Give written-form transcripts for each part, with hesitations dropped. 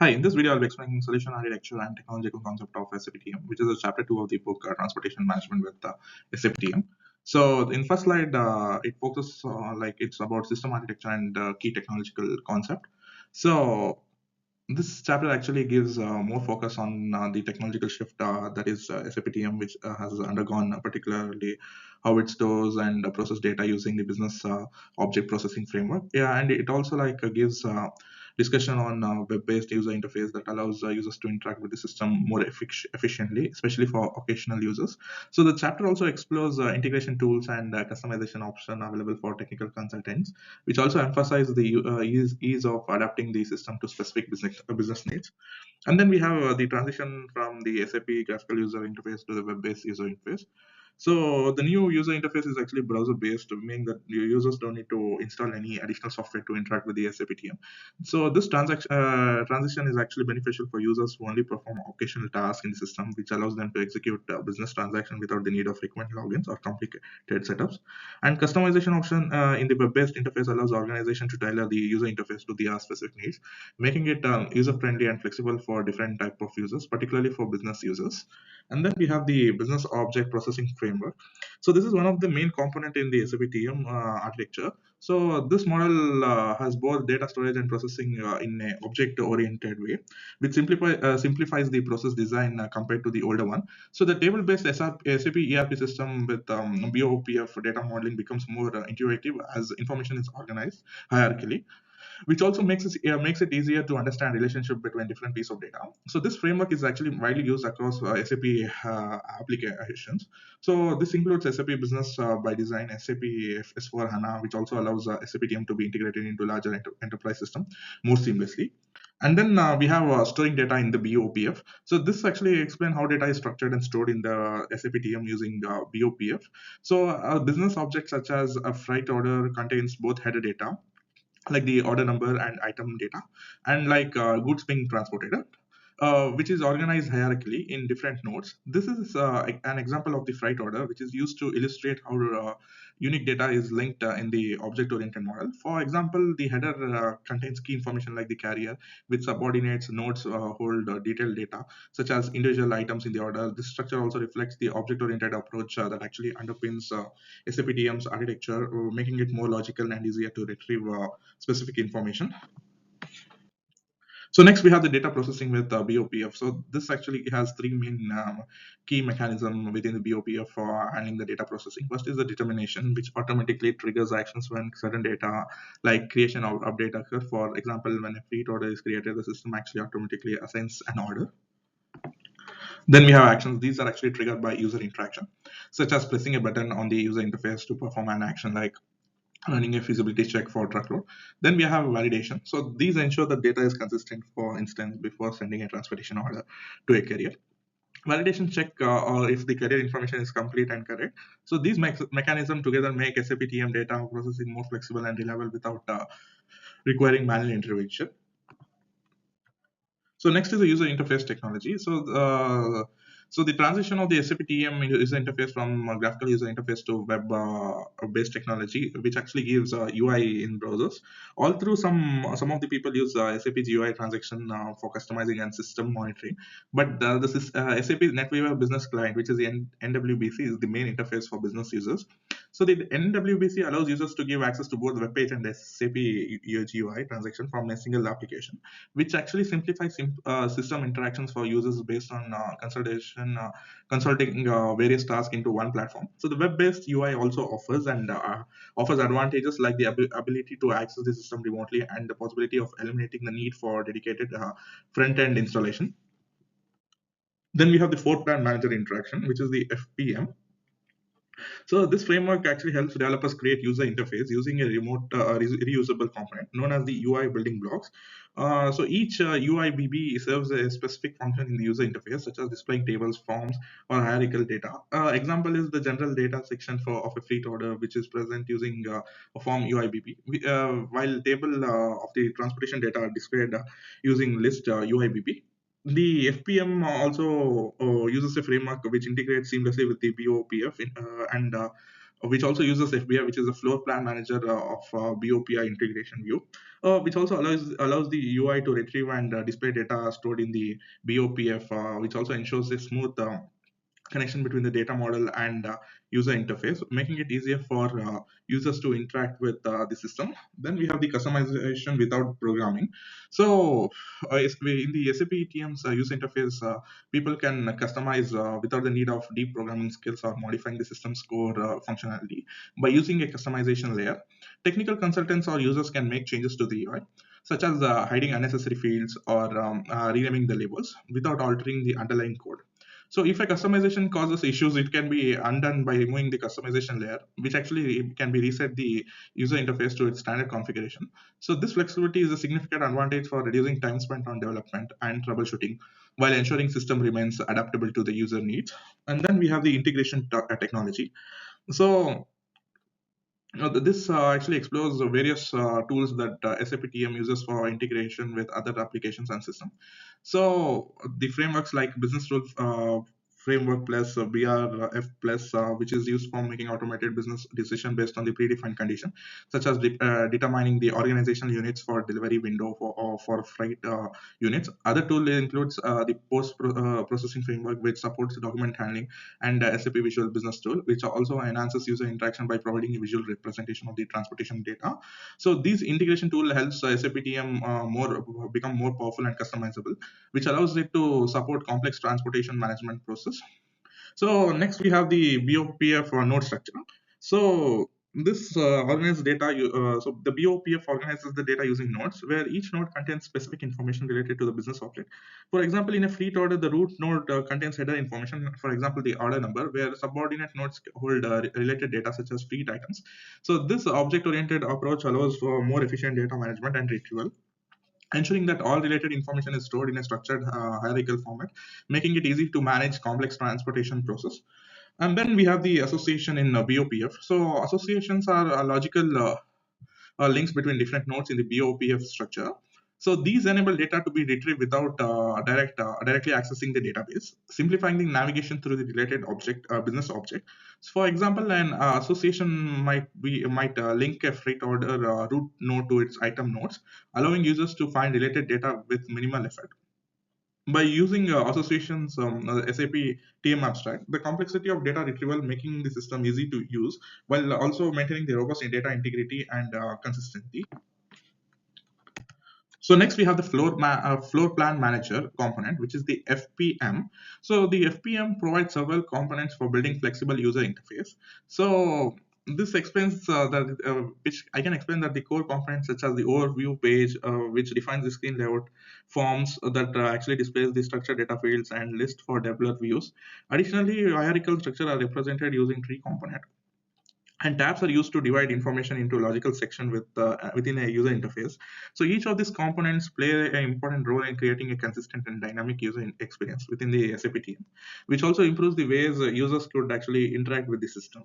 Hi, in this video, I'll be explaining solution architecture and technological concept of SAP TM, which is a chapter 2 of the book Transportation Management with SAP TM. So, in first slide, it focuses like it's about system architecture and key technological concept. So, this chapter actually gives more focus on the technological shift that is SAP TM, which has undergone particularly how it stores and process data using the business object processing framework. Yeah, and it also gives discussion on web-based user interface that allows users to interact with the system more efficiently, especially for occasional users. So the chapter also explores integration tools and customization option available for technical consultants, which also emphasize the ease of adapting the system to specific business needs. And then we have the transition from the SAP graphical user interface to the web-based user interface. So the new user interface is actually browser-based, meaning that your users don't need to install any additional software to interact with the SAP TM. So this transition is actually beneficial for users who only perform occasional tasks in the system, which allows them to execute business transaction without the need of frequent logins or complicated setups. And customization option in the web-based interface allows organization to tailor the user interface to their specific needs, making it user-friendly and flexible for different type of users, particularly for business users. And then we have the business object processing framework. So this is one of the main component in the SAP TM architecture. So this model has both data storage and processing in an object-oriented way, which simplifies the process design compared to the older one. So the table-based SAP ERP system with BOPF data modeling becomes more intuitive as information is organized hierarchically, which also makes it easier to understand relationship between different pieces of data. So this framework is actually widely used across SAP applications. So this includes SAP Business by Design, SAP S4 HANA, which also allows SAP TM to be integrated into larger enterprise system more seamlessly. And then we have storing data in the BOPF. So this actually explains how data is structured and stored in the SAP TM using BOPF. So a business object such as a freight order contains both header data like the order number and item data, and goods being transported, which is organized hierarchically in different nodes. This is an example of the freight order, which is used to illustrate how unique data is linked in the object-oriented model. For example, the header contains key information like the carrier, with subordinates nodes hold detailed data, such as individual items in the order. This structure also reflects the object-oriented approach that actually underpins SAP TM's architecture, making it more logical and easier to retrieve specific information. So next we have the data processing with BOPF. So this actually has three main key mechanisms within the BOPF for handling the data processing. First is the determination, which automatically triggers actions when certain data like creation or update occur. For example, when a fleet order is created, the system actually automatically assigns an order. Then we have actions. These are actually triggered by user interaction, such as pressing a button on the user interface to perform an action like running a feasibility check for truckload. Then we have validation. So these ensure that data is consistent, for instance, before sending a transportation order to a carrier. Validation check or if the carrier information is complete and correct. So these mechanisms together make SAP TM data processing more flexible and reliable without requiring manual intervention. So next is the user interface technology. So the transition of the SAP TM user interface from graphical user interface to web-based technology, which actually gives UI in browsers. All through some of the people use SAP GUI transaction for customizing and system monitoring, but this is SAP NetWeaver Business Client, which is the NWBC, is the main interface for business users. So the NWBC allows users to give access to both web page and SAP GUI transaction from a single application, which actually simplifies system interactions for users based on consulting various tasks into one platform. So the web-based UI also offers advantages like the ability to access the system remotely and the possibility of eliminating the need for dedicated front-end installation. Then we have the floor plan manager interaction, which is the FPM. So this framework actually helps developers create user interface using a remote reusable component known as the UI building blocks. So each UIBB serves a specific function in the user interface, such as displaying tables, forms, or hierarchical data. Example is the general data section of a fleet order, which is present using a form UIBB, while table of the transportation data are displayed using list UIBB. The FPM also uses a framework which integrates seamlessly with the BOPF and which also uses FBI, which is a floor plan manager of BOPI integration view, which also allows the UI to retrieve and display data stored in the BOPF, which also ensures a smooth connection between the data model and user interface, making it easier for users to interact with the system. Then we have the customization without programming. So, in the SAP TM's user interface, people can customize without the need of deep programming skills or modifying the system's core functionality by using a customization layer. Technical consultants or users can make changes to the UI, such as hiding unnecessary fields or renaming the labels without altering the underlying code. So if a customization causes issues, it can be undone by removing the customization layer, which actually can be reset the user interface to its standard configuration. So this flexibility is a significant advantage for reducing time spent on development and troubleshooting, while ensuring system remains adaptable to the user needs. And then we have the integration technology. So this actually explores the various tools that SAP TM uses for integration with other applications and systems. So the frameworks like Business Rule Framework Plus, BRF Plus, which is used for making automated business decision based on the predefined condition, such as determining the organizational units for delivery window or for freight units. Other tool includes the post processing framework, which supports document handling, and SAP Visual Business Tool, which also enhances user interaction by providing a visual representation of the transportation data. So these integration tool helps SAP TM more become more powerful and customizable, which allows it to support complex transportation management process. So next we have the BOPF node structure. So this organizes data. So the BOPF organizes the data using nodes, where each node contains specific information related to the business object. For example, in a fleet order, the root node contains header information. For example, the order number, where subordinate nodes hold related data such as fleet items. So this object-oriented approach allows for more efficient data management and retrieval, ensuring that all related information is stored in a structured hierarchical format, making it easy to manage complex transportation process. And then we have the association in BOPF. So associations are logical links between different nodes in the BOPF structure. So these enable data to be retrieved without directly accessing the database, simplifying the navigation through the related object, business object. So for example, an association might link a freight order route node to its item nodes, allowing users to find related data with minimal effort. By using associations, SAP TM abstract, the complexity of data retrieval making the system easy to use while also maintaining the robust data integrity and consistency. So next we have the floor plan manager component, which is the FPM. So the FPM provides several components for building flexible user interface. So this explains which I can explain that the core components such as the overview page, which defines the screen layout, forms that actually displays the structured data fields, and list for developer views. Additionally, hierarchical structure are represented using tree component, and tabs are used to divide information into logical section within a user interface. So each of these components play an important role in creating a consistent and dynamic user experience within the SAP team, which also improves the ways users could actually interact with the system.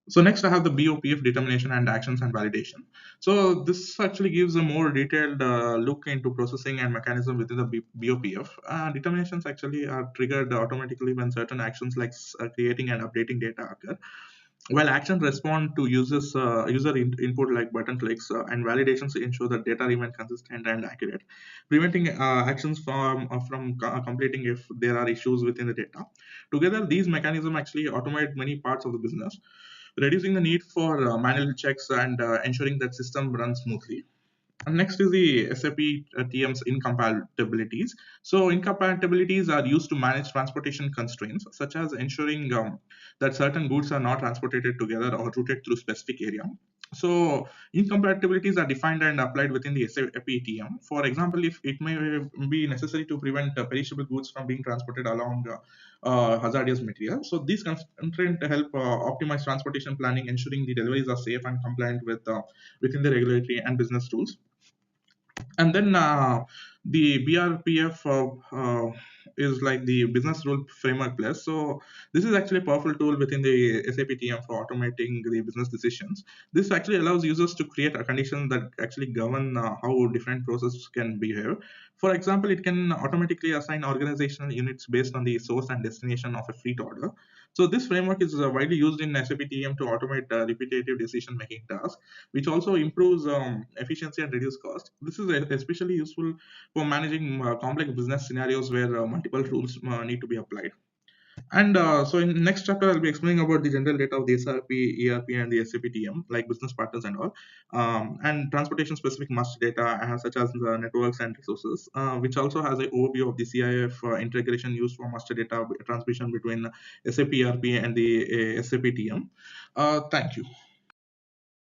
So next I have the BOPF determination and actions and validation. So this actually gives a more detailed look into processing and mechanism within the BOPF. Determinations actually are triggered automatically when certain actions like creating and updating data occur, while actions respond to user input like button clicks, and validations ensure that data remain consistent and accurate, preventing actions from completing if there are issues within the data. Together, these mechanisms actually automate many parts of the business, reducing the need for manual checks and ensuring that system runs smoothly. And next is the SAP TM's incompatibilities. So incompatibilities are used to manage transportation constraints, such as ensuring that certain goods are not transported together or routed through specific area. So incompatibilities are defined and applied within the SAP TM. For example, if it may be necessary to prevent perishable goods from being transported along hazardous material. So these constraints help optimize transportation planning, ensuring the deliveries are safe and compliant with within the regulatory and business rules. And then the BRPF is like the business rule framework plus. So this is actually a powerful tool within the SAP TM for automating the business decisions. This actually allows users to create a condition that actually govern how different processes can behave. For example, it can automatically assign organizational units based on the source and destination of a fleet order. So this framework is widely used in SAP TM to automate repetitive decision-making tasks, which also improves efficiency and reduce cost. This is especially useful for managing complex business scenarios where multiple rules need to be applied. And so in next chapter, I'll be explaining about the general data of the SRP, ERP, and the SAP TM, like business partners and all, and transportation specific master data, such as the networks and resources, which also has an overview of the CIF integration used for master data transmission between SAP ERP and the SAP TM. Thank you.